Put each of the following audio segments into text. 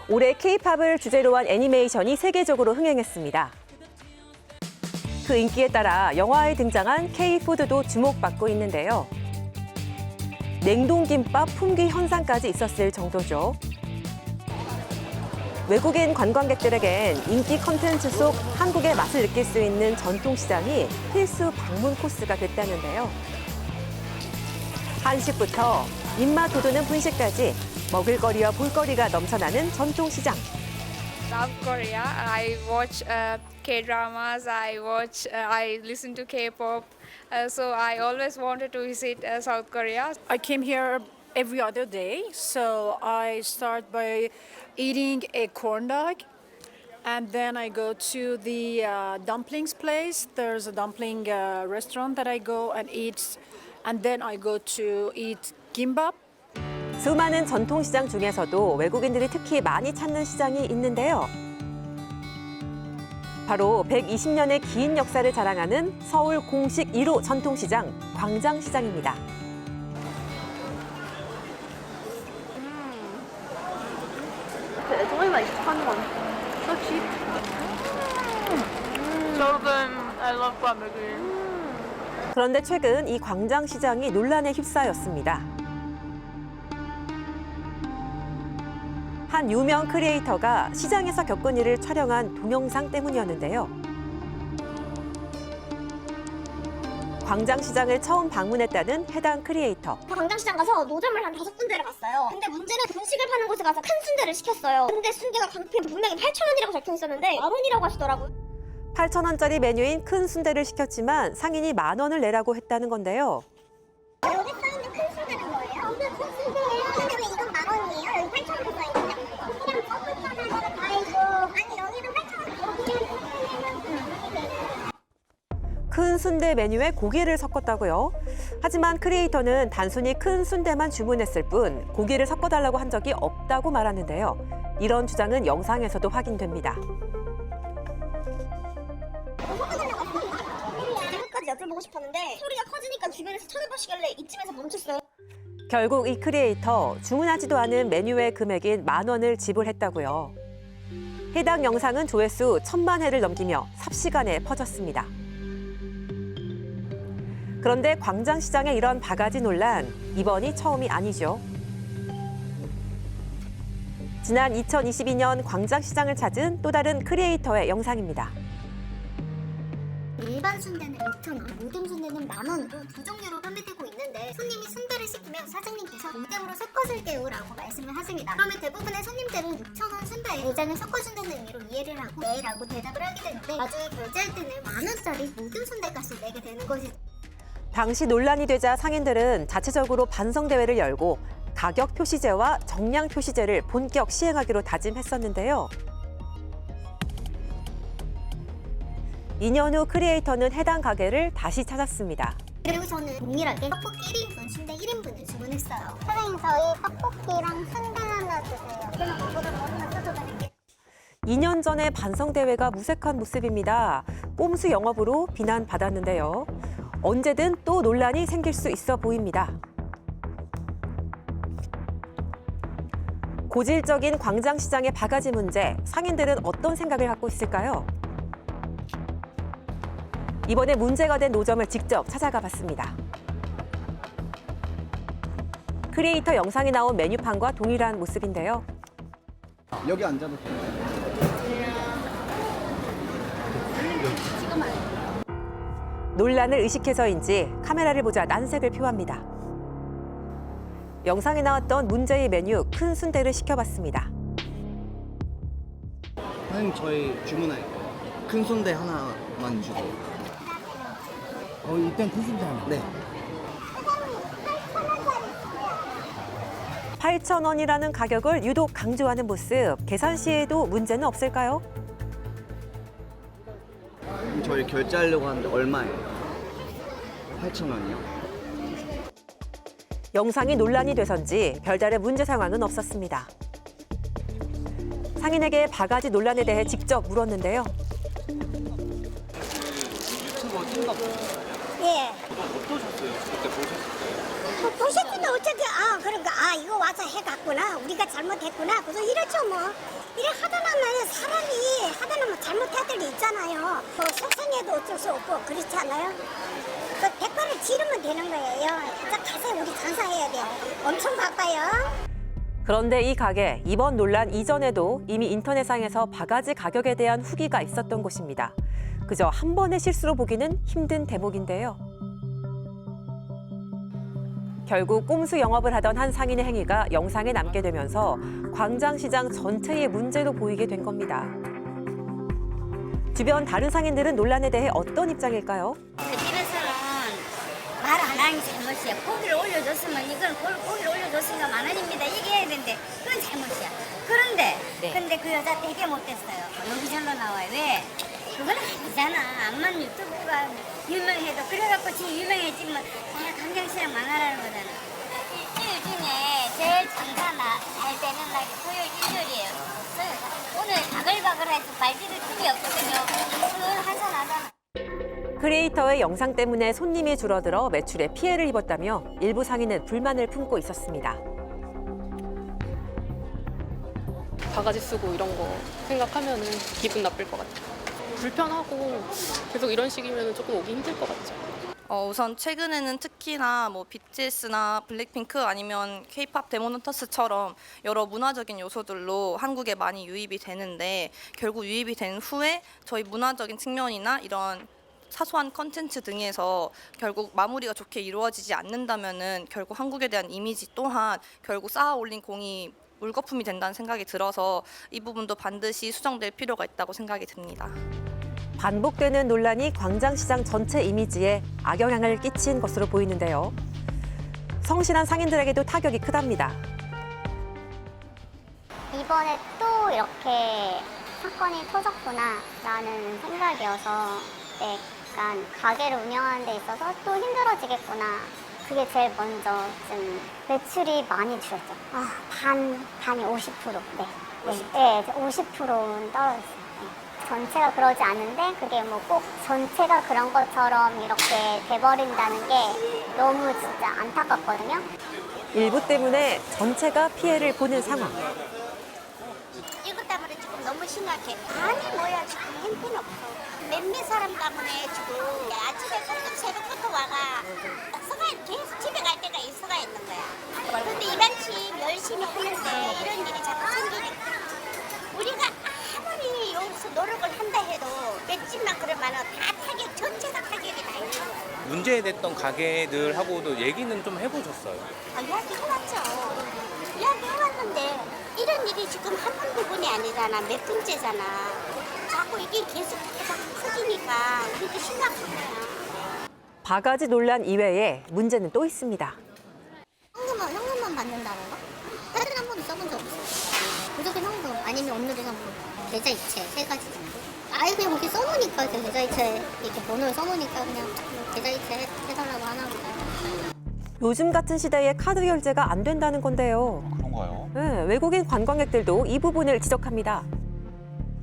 올해 K-팝을 주제로 한 애니메이션이 세계적으로 흥행했습니다. 그 인기에 따라 영화에 등장한 K-푸드도 주목받고 있는데요. 냉동김밥 품귀 현상까지 있었을 정도죠. 외국인 관광객들에겐 인기 콘텐츠 속 한국의 맛을 느낄 수 있는 전통시장이 필수 방문 코스가 됐다는데요. 한식부터 입맛 돋우는 분식까지 먹을거리와 볼거리가 넘쳐나는 전통시장. South Korea. I watch K-dramas. I listen to K-pop. So I always wanted to visit South Korea. I came here every other day, so I start by eating a corn dog, and then I go to the dumplings place. There's a dumpling restaurant that I go and eat, and then I go to eat gimbap. 수많은 전통시장 중에서도 외국인들이 특히 많이 찾는 시장이 있는데요. 바로 120년의 긴 역사를 자랑하는 서울 공식 1호 전통시장 광장시장입니다. It's only like 21. So cheap. So good. I love barbecue. 그런데 최근 이 광장시장이 논란에 휩싸였습니다. 한 유명 크리에이터가 시장에서 겪은 일을 촬영한 동영상 때문이었는데요. 광장시장을 처음 방문했다는 해당 크리에이터. 광장시장 가서 노점을 한 5군데를 갔어요. 근데 문제는 분식을 파는 곳에 가서 큰 순대를 시켰어요. 근데 순대가 강필 분명히 8,000원이라고 적혀 있었는데 10,000원이라고 하시더라고요. 8,000원짜리 메뉴인 큰 순대를 시켰지만 상인이 10,000원을 내라고 했다는 건데요. 여기 써있는 큰 순대는 뭐예요? 이게 큰 순대예요. 근데 왜 이건 10,000원이에요? 여기 8,000원 써있는데. 그냥 적은 거는 아이고. 아니 여기는 8,000원. 큰 순대 메뉴에 고기를 섞었다고요? 하지만 크리에이터는 단순히 큰 순대만 주문했을 뿐 고기를 섞어달라고 한 적이 없다고 말하는데요. 이런 주장은 영상에서도 확인됩니다. 이것까지 여쭤보고 싶었는데 소리가 커지니까 주변에서 쳐다보시길래 이쯤에서 멈췄어요. 결국 이 크리에이터 주문하지도 않은 메뉴의 금액인 10,000원을 지불했다고요. 해당 영상은 조회수 1,000만 회를 넘기며 삽시간에 퍼졌습니다. 그런데 광장시장의 이런 바가지 논란, 이번이 처음이 아니죠. 지난 2022년 광장시장을 찾은 또 다른 크리에이터의 영상입니다. 일반 순대는 6,000원, 모듬 순대는 10,000원으로 두 종류로 판매되고 있는데 손님이 순대를 시키면 사장님께서 공장으로 섞어줄게요 라고 말씀을 하십니다. 그러면 대부분의 손님들은 6,000원 순대에 내장을 섞어준다는 의미로 이해를 하고 네 라고 대답을 하게 되는데 나중에 결제할 때는 10,000원짜리 모듬 순대 값을 내게 되는 것이죠. 당시 논란이 되자 상인들은 자체적으로 반성대회를 열고 가격 표시제와 정량 표시제를 본격 시행하기로 다짐했었는데요. 2년 후 크리에이터는 해당 가게를 다시 찾았습니다. 그리고 저는 동일하게 떡볶이 1인분, 순대 1인분을 주문했어요. 사장님 저희 떡볶이랑 순대 하나 주세요. 그럼 그거를 머리만 써줘드릴게요. 2년 전의 반성대회가 무색한 모습입니다. 꼼수 영업으로 비난받았는데요. 언제든 또 논란이 생길 수 있어 보입니다. 고질적인 광장시장의 바가지 문제, 상인들은 어떤 생각을 갖고 있을까요? 이번에 문제가 된 노점을 직접 찾아가 봤습니다. 크리에이터 영상에 나온 메뉴판과 동일한 모습인데요. 여기 앉아도 돼요? 논란을 의식해서인지 카메라를 보자 난색을 표합니다. 영상에 나왔던 문제의 메뉴 큰 순대를 시켜봤습니다. 사장님 저희 주문할게요. 큰 순대 하나만 주세요. 일단 큰 순대 하나. 네. 8,000원이라는 가격을 유독 강조하는 모습, 계산 시에도 문제는 없을까요? 저희 결제하려고 하는데 얼마예요? 8,000원이요? 영상이 논란이 돼선지 별다른 문제 상황은 없었습니다. 상인에게 바가지 논란에 대해 직접 물었는데요. 유튜버 찐다 보셨어요? 예. 어떠셨어요? 그때 보셨을 때? 보셨는데 어떻게 그런가 이거 와서 해갔구나 우리가 잘못했구나 그래서 이러죠 뭐 이래 하다 나면 사람이 하다 나면 잘못할 때도 있잖아요 뭐 속상해도 어쩔 수 없고 그렇지 않아요? 그 대가를 치르면 되는 거예요 자 가세요 우리 장사해야 돼요 엄청 바빠요. 그런데 이 가게 이번 논란 이전에도 이미 인터넷상에서 바가지 가격에 대한 후기가 있었던 곳입니다. 그저 한 번의 실수로 보기는 힘든 대목인데요. 결국 꼼수 영업을 하던 한 상인의 행위가 영상에 남게 되면서 광장시장 전체의 문제로 보이게 된 겁니다. 주변 다른 상인들은 논란에 대해 어떤 입장일까요? 그 집에서는 말 안 하는 게 잘못이야. 고기를 올려줬으면 이건 고기를 올려줬으니까 10,000원입니다. 이게 해야 되는데 그건 잘못이야. 그런데 근데 그 여자 되게 못됐어요. 여기 절로 나와요. 왜? 그건 아니잖아. 암만 유튜브가 유명해도 그래갖고 지금 유명해지면 그냥 강경시장 망하라는 거잖아. 일주일 중에 제일 장사나 잘 되는 날이 토요일 일요일이에요. 오늘 바글바글해서 발디딜 틈이 없거든요. 그건 한산하잖아. 크리에이터의 영상 때문에 손님이 줄어들어 매출에 피해를 입었다며 일부 상인은 불만을 품고 있었습니다. 바가지 쓰고 이런 거 생각하면은 기분 나쁠 것 같아요. 불편하고 계속 이런 식이면 조금 오기 힘들 것 같죠. 우선 최근에는 특히나 뭐 BTS나 블랙핑크 아니면 K-팝 데모넌터스처럼 여러 문화적인 요소들로 한국에 많이 유입이 되는데 결국 유입이 된 후에 저희 문화적인 측면이나 이런 사소한 컨텐츠 등에서 결국 마무리가 좋게 이루어지지 않는다면은 결국 한국에 대한 이미지 또한 결국 쌓아 올린 공이 물거품이 된다는 생각이 들어서 이 부분도 반드시 수정될 필요가 있다고 생각이 듭니다. 반복되는 논란이 광장시장 전체 이미지에 악영향을 끼친 것으로 보이는데요. 성실한 상인들에게도 타격이 크답니다. 이번에 또 이렇게 사건이 터졌구나라는 생각이어서 약간 가게를 운영하는 데 있어서 또 힘들어지겠구나. 그게 제일 먼저 좀 매출이 많이 줄었죠. 반이 50%. 네, 50%는 떨어졌어요. 전체가 그러지 않은데 그게 뭐 꼭 전체가 그런 것처럼 이렇게 돼버린다는 게 너무 진짜 안타깝거든요. 일부 때문에 전체가 피해를 보는 상황. 이것 때문에 지금 너무 심각해. 아니 뭐야 지금 형편없어. 몇몇 사람 때문에 지금 아침에 새벽부터 와가 계속 집에 갈 때가 있어가 있는 거야. 그런데 이반씩 열심히 하는데 이런 일이 자꾸 생기니까 우리가 아무리 여기서 노력을 한다 해도 맷집만 그러면은 다 타격, 전체가 타격이 다 있는 거야. 문제됐던 가게들하고도 얘기는 좀 해보셨어요? 이야기해왔죠. 이야기해왔는데 이런 일이 지금 한 번, 두 번이 아니잖아. 몇 번째잖아. 자꾸 이게 계속 커지니까 우리도 심각한 거야. 바가지 논란 이외에 문제는 또 있습니다. 현금만 받는다는 거? 다른 한 번도 써본 적 없어요. 무조건 현금 아니면 오늘의 현금, 계좌이체 3가지 정도. 아예 그냥 그렇게 써놓으니까 계좌이체 이렇게 번호를 써놓으니까 그냥 계좌이체 해달라고 하나 보다. 요즘 같은 시대에 카드 결제가 안 된다는 건데요. 그런가요? 네, 외국인 관광객들도 이 부분을 지적합니다.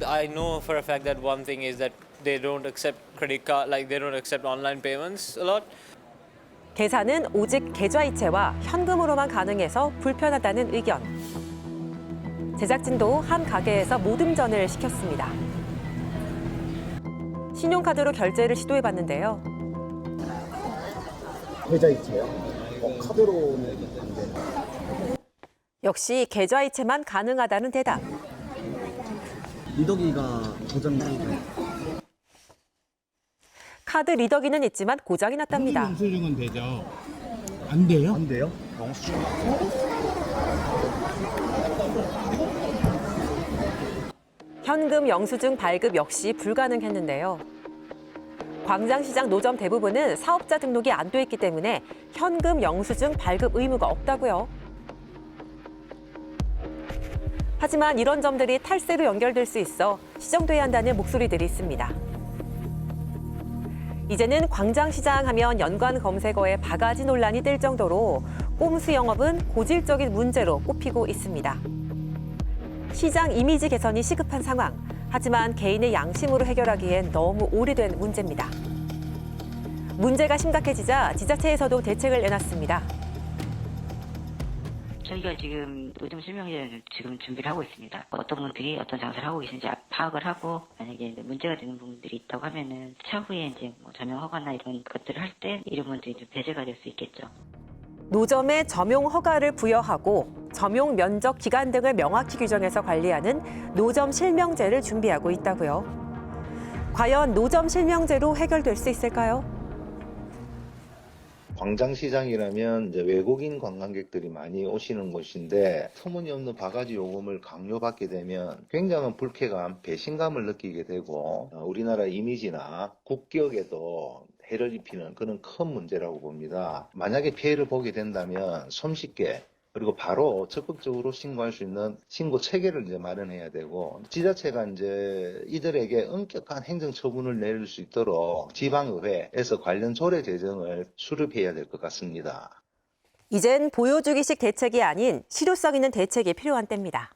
I know for a fact that one thing is that they don't accept credit card, like they don't accept online payments a lot. 계산은 오직 계좌이체와 현금으로만 가능해서 불편하다는 의견. 제작진도 한 가게에서 모듬전을 시켰습니다. 신용카드로 결제를 시도해봤는데요. 계좌이체요? 카드로는 안 되나요? 역시 계좌이체만 가능하다는 대답. 리더기가 고장나요. 카드 리더기는 있지만 고장이 났답니다. 영수증은 되죠? 안 돼요? 안 돼요? 영수증. 현금 영수증 발급 역시 불가능했는데요. 광장시장 노점 대부분은 사업자 등록이 안 돼 있기 때문에 현금 영수증 발급 의무가 없다고요. 하지만 이런 점들이 탈세로 연결될 수 있어 시정돼야 한다는 목소리들이 있습니다. 이제는 광장시장 하면 연관 검색어에 바가지 논란이 뜰 정도로 꼼수 영업은 고질적인 문제로 꼽히고 있습니다. 시장 이미지 개선이 시급한 상황. 하지만 개인의 양심으로 해결하기엔 너무 오래된 문제입니다. 문제가 심각해지자 지자체에서도 대책을 내놨습니다. 저희가 지금 노점 실명제를 지금 준비를 하고 있습니다. 어떤 분들이 어떤 장사를 하고 계신지 파악을 하고 만약에 문제가 되는 부분들이 있다고 하면은 차후에 이제 뭐 점용 허가나 이런 것들을 할 때 이런 분들이 좀 배제가 될 수 있겠죠. 노점에 점용 허가를 부여하고 점용 면적 기간 등을 명확히 규정해서 관리하는 노점 실명제를 준비하고 있다고요. 과연 노점 실명제로 해결될 수 있을까요? 광장시장이라면 이제 외국인 관광객들이 많이 오시는 곳인데 터무니없는 바가지 요금을 강요받게 되면 굉장한 불쾌감, 배신감을 느끼게 되고 우리나라 이미지나 국격에도 해를 입히는 그런 큰 문제라고 봅니다. 만약에 피해를 보게 된다면 손쉽게 그리고 바로 적극적으로 신고할 수 있는 신고 체계를 이제 마련해야 되고 지자체가 이제 이들에게 엄격한 행정 처분을 내릴 수 있도록 지방의회에서 관련 조례 제정을 수립해야 될 것 같습니다. 이젠 보여주기식 대책이 아닌 실효성 있는 대책이 필요한 때입니다.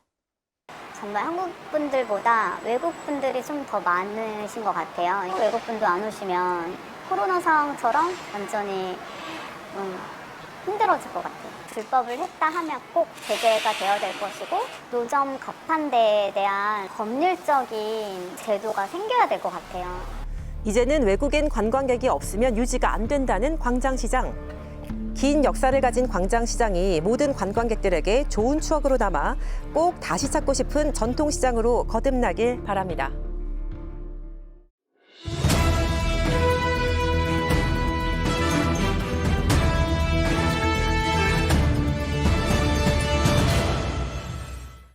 정말 한국 분들보다 외국 분들이 좀 더 많으신 것 같아요. 외국 분도 안 오시면 코로나 상황처럼 완전히 힘들어질 것 같아요. 불법을 했다 하면 꼭 제재가 되어야 될 것이고 노점 가판대에 대한 법률적인 제도가 생겨야 될 것 같아요. 이제는 외국인 관광객이 없으면 유지가 안 된다는 광장시장. 긴 역사를 가진 광장시장이 모든 관광객들에게 좋은 추억으로 남아 꼭 다시 찾고 싶은 전통시장으로 거듭나길 바랍니다.